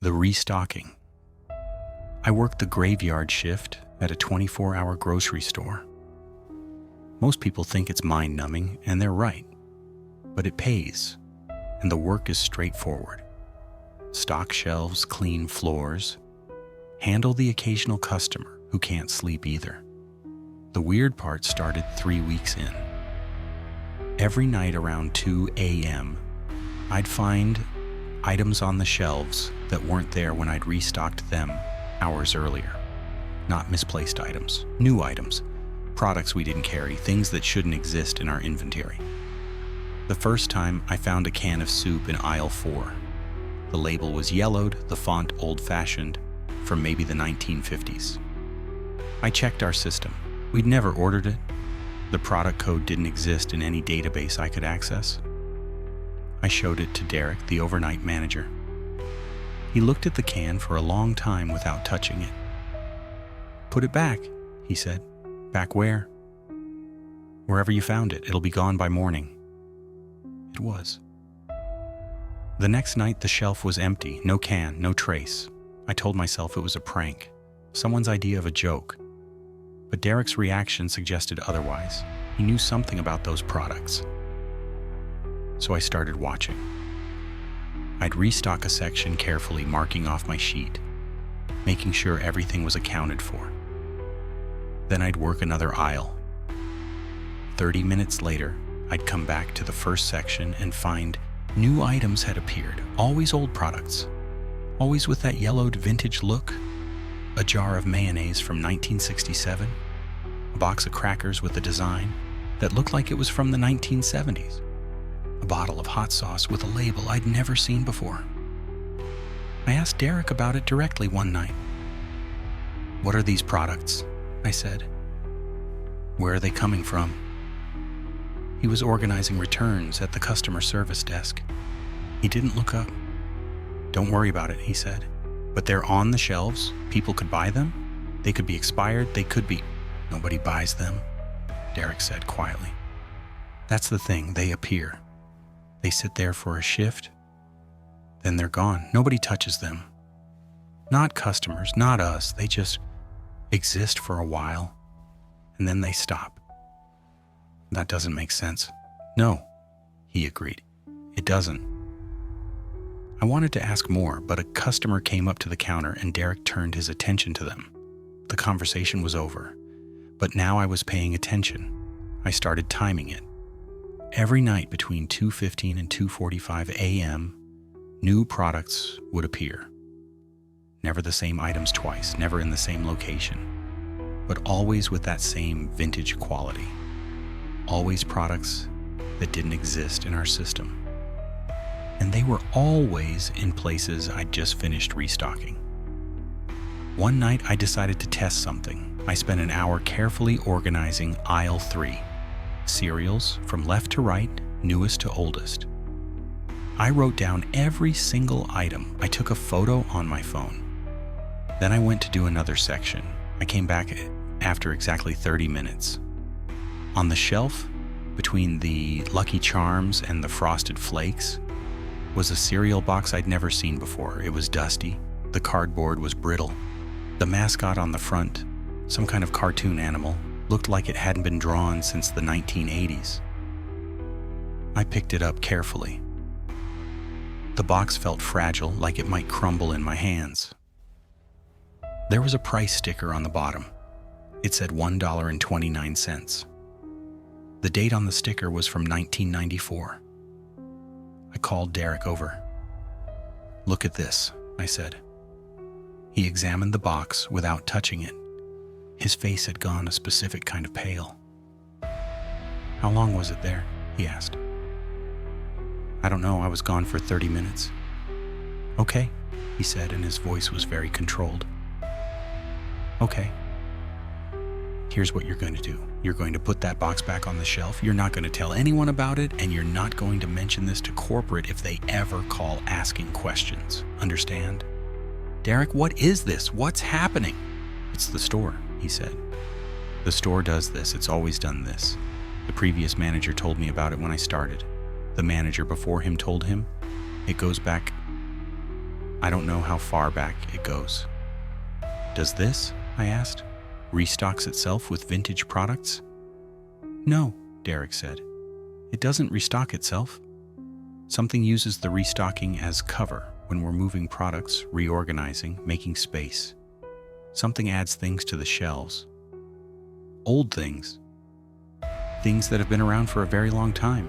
The restocking. I worked the graveyard shift at a 24-hour grocery store. Most people think it's mind-numbing, and they're right. But it pays, and the work is straightforward. Stock shelves, clean floors, handle the occasional customer who can't sleep either. The weird part started 3 weeks in. Every night around 2 a.m., I'd find items on the shelves that weren't there when I'd restocked them hours earlier. Not misplaced items, new items, products we didn't carry, things that shouldn't exist in our inventory. The first time I found a can of soup in aisle 4. The label was yellowed, the font old-fashioned, from maybe the 1950s. I checked our system. We'd never ordered it. The product code didn't exist in any database I could access. I showed it to Derek, the overnight manager. He looked at the can for a long time without touching it. "Put it back," he said. "Back where?" "Wherever you found it. It'll be gone by morning." It was. The next night, the shelf was empty. No can, no trace. I told myself it was a prank, someone's idea of a joke. But Derek's reaction suggested otherwise. He knew something about those products. So I started watching. I'd restock a section carefully, marking off my sheet, making sure everything was accounted for. Then I'd work another aisle. 30 minutes later, I'd come back to the first section and find new items had appeared, always old products, always with that yellowed vintage look. A jar of mayonnaise from 1967, a box of crackers with a design that looked like it was from the 1970s, a bottle of hot sauce with a label I'd never seen before. I asked Derek about it directly one night. "What are these products?" I said. "Where are they coming from?" He was organizing returns at the customer service desk. He didn't look up. "Don't worry about it," he said. "But they're on the shelves. People could buy them. They could be expired. They could be—" "Nobody buys them," Derek said quietly. "That's the thing. They appear. They sit there for a shift. Then they're gone. Nobody touches them. Not customers, not us. They just exist for a while, and then they stop." "That doesn't make sense." "No," he agreed. "It doesn't." I wanted to ask more, but a customer came up to the counter and Derek turned his attention to them. The conversation was over, but now I was paying attention. I started timing it. Every night between 2:15 and 2:45 a.m., new products would appear. Never the same items twice, never in the same location, but always with that same vintage quality. Always products that didn't exist in our system. And they were always in places I'd just finished restocking. One night I decided to test something. I spent an hour carefully organizing aisle 3. Cereals from left to right, newest to oldest. I wrote down every single item. I took a photo on my phone. Then I went to do another section. I came back after exactly 30 minutes. On the shelf, between the Lucky Charms and the Frosted Flakes, was a cereal box I'd never seen before. It was dusty. The cardboard was brittle. The mascot on the front, some kind of cartoon animal, looked like it hadn't been drawn since the 1980s. I picked it up carefully. The box felt fragile, like it might crumble in my hands. There was a price sticker on the bottom. It said $1.29. The date on the sticker was from 1994. I called Derek over. "Look at this," I said. He examined the box without touching it. His face had gone a specific kind of pale. "How long was it there?" he asked. "I don't know. I was gone for 30 minutes. "Okay," he said, and his voice was very controlled. "Okay. Here's what you're going to do. You're going to put that box back on the shelf. You're not going to tell anyone about it, and you're not going to mention this to corporate if they ever call asking questions. Understand?" "Derek, what is this? What's happening?" "It's the store," he said. "The store does this. It's always done this. The previous manager told me about it when I started. The manager before him told him. It goes back." I don't know how far back it goes. Does this, I asked, restocks itself with vintage products? No, Derek said. It doesn't restock itself. Something uses the restocking as cover when we're moving products, reorganizing, making space. Something adds things to the shelves. Old things. Things that have been around for a very long time.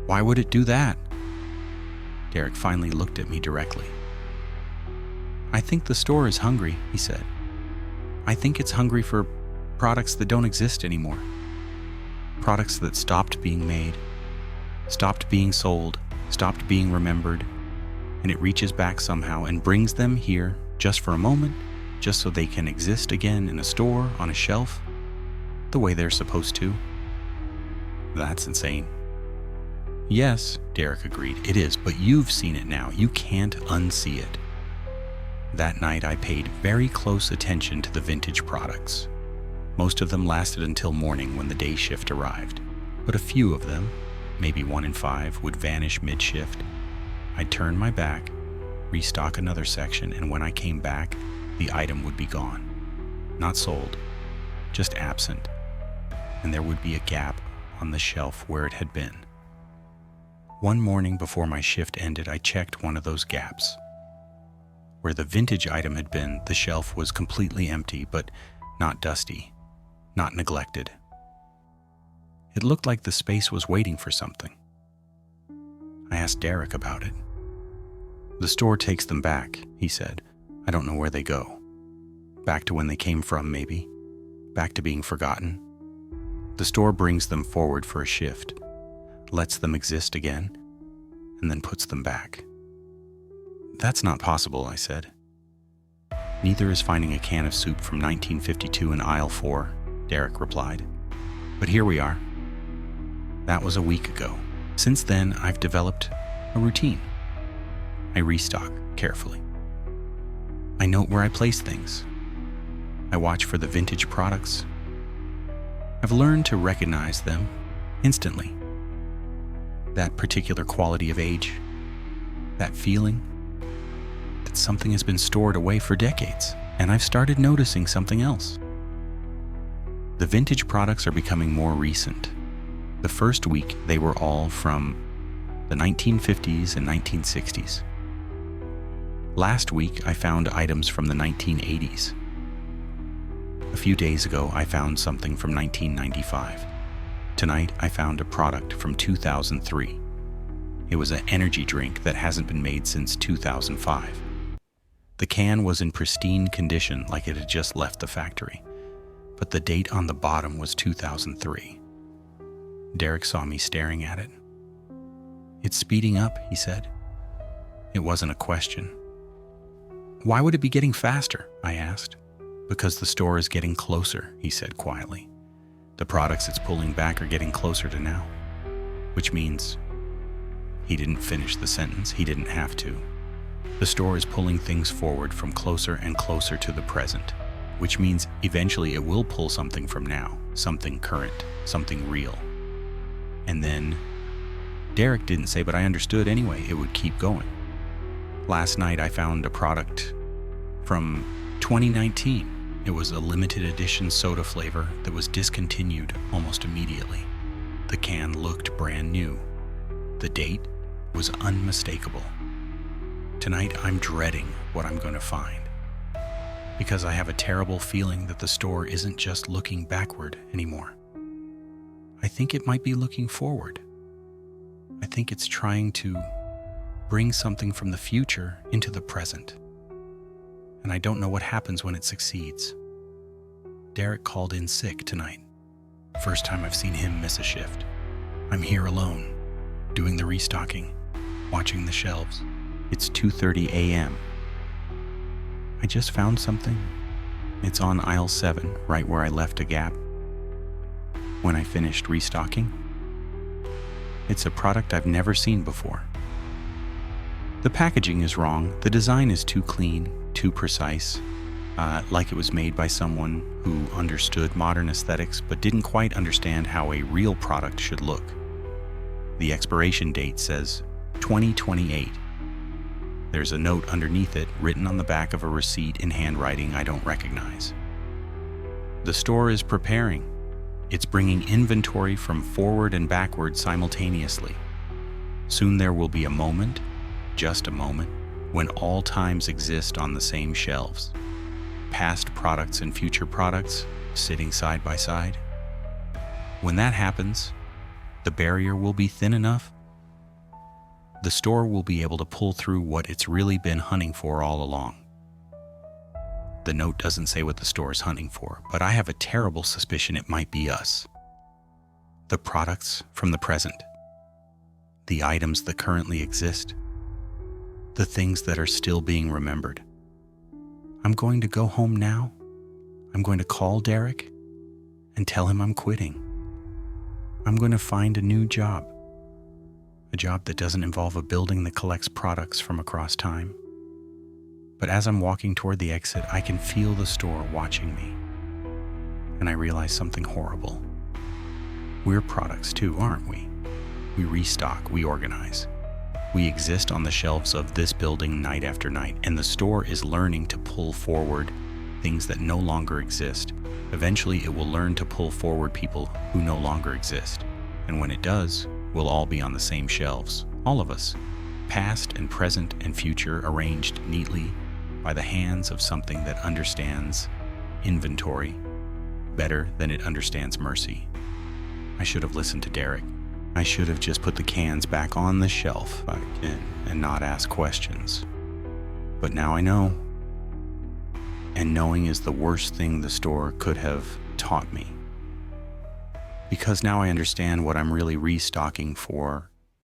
Why would it do that? Derek finally looked at me directly. I think the store is hungry, he said. I think it's hungry for products that don't exist anymore. Products that stopped being made, stopped being sold, stopped being remembered, and it reaches back somehow and brings them here just for a moment, just so they can exist again in a store, on a shelf, the way they're supposed to. That's insane. Yes, Derek agreed, it is, but you've seen it now. You can't unsee it. That night I paid very close attention to the vintage products. Most of them lasted until morning when the day shift arrived, but a few of them, maybe 1 in 5, would vanish mid-shift. I'd turn my back, restock another section, and when I came back, the item would be gone. Not sold, just absent, and there would be a gap on the shelf where it had been. One morning before my shift ended, I checked one of those gaps. Where the vintage item had been, the shelf was completely empty, but not dusty, not neglected. It looked like the space was waiting for something. I asked Derek about it. The store takes them back, he said. I don't know where they go. Back to when they came from, maybe. Back to being forgotten. The store brings them forward for a shift, lets them exist again, and then puts them back. That's not possible, I said. Neither is finding a can of soup from 1952 in aisle 4, Derek replied. But here we are. That was a week ago. Since then, I've developed a routine. I restock carefully. I note where I place things. I watch for the vintage products. I've learned to recognize them instantly. That particular quality of age, that feeling that something has been stored away for decades, and I've started noticing something else. The vintage products are becoming more recent. The first week, they were all from the 1950s and 1960s. Last week, I found items from the 1980s. A few days ago, I found something from 1995. Tonight, I found a product from 2003. It was an energy drink that hasn't been made since 2005. The can was in pristine condition, like it had just left the factory, but the date on the bottom was 2003. Derek saw me staring at it. It's speeding up, he said. It wasn't a question. Why would it be getting faster? I asked. Because the store is getting closer, he said quietly. The products it's pulling back are getting closer to now. Which means he didn't finish the sentence. He didn't have to. The store is pulling things forward from closer and closer to the present, which means eventually it will pull something from now, something current, something real. And then, Derek didn't say, but I understood anyway, it would keep going. Last night I found a product from 2019. It was a limited edition soda flavor that was discontinued almost immediately. The can looked brand new. The date was unmistakable. Tonight I'm dreading what I'm going to find, because I have a terrible feeling that the store isn't just looking backward anymore. I think it might be looking forward. I think it's trying to bring something from the future into the present. And I don't know what happens when it succeeds. Derek called in sick tonight. First time I've seen him miss a shift. I'm here alone, doing the restocking, watching the shelves. It's 2:30 a.m. I just found something. It's on aisle 7, right where I left a gap when I finished restocking. It's a product I've never seen before. The packaging is wrong. The design is too clean, too precise, like it was made by someone who understood modern aesthetics but didn't quite understand how a real product should look. The expiration date says 2028. There's a note underneath it written on the back of a receipt in handwriting I don't recognize. The store is preparing. It's bringing inventory from forward and backward simultaneously. Soon there will be a moment, just a moment, when all times exist on the same shelves. Past products and future products sitting side by side. When that happens, the barrier will be thin enough. The store will be able to pull through what it's really been hunting for all along. The note doesn't say what the store is hunting for, but I have a terrible suspicion it might be us. The products from the present. The items that currently exist. The things that are still being remembered. I'm going to go home now. I'm going to call Derek and tell him I'm quitting. I'm going to find a new job. A job that doesn't involve a building that collects products from across time. But as I'm walking toward the exit, I can feel the store watching me. And I realize something horrible. We're products too, aren't we? We restock, we organize. We exist on the shelves of this building night after night, and the store is learning to pull forward things that no longer exist. Eventually, it will learn to pull forward people who no longer exist. And when it does, we'll all be on the same shelves. All of us. Past and present and future arranged neatly by the hands of something that understands inventory better than it understands mercy. I should have listened to Derek. I should have just put the cans back on the shelf and not ask questions. But now I know. And knowing is the worst thing the store could have taught me. Because now I understand what I'm really restocking for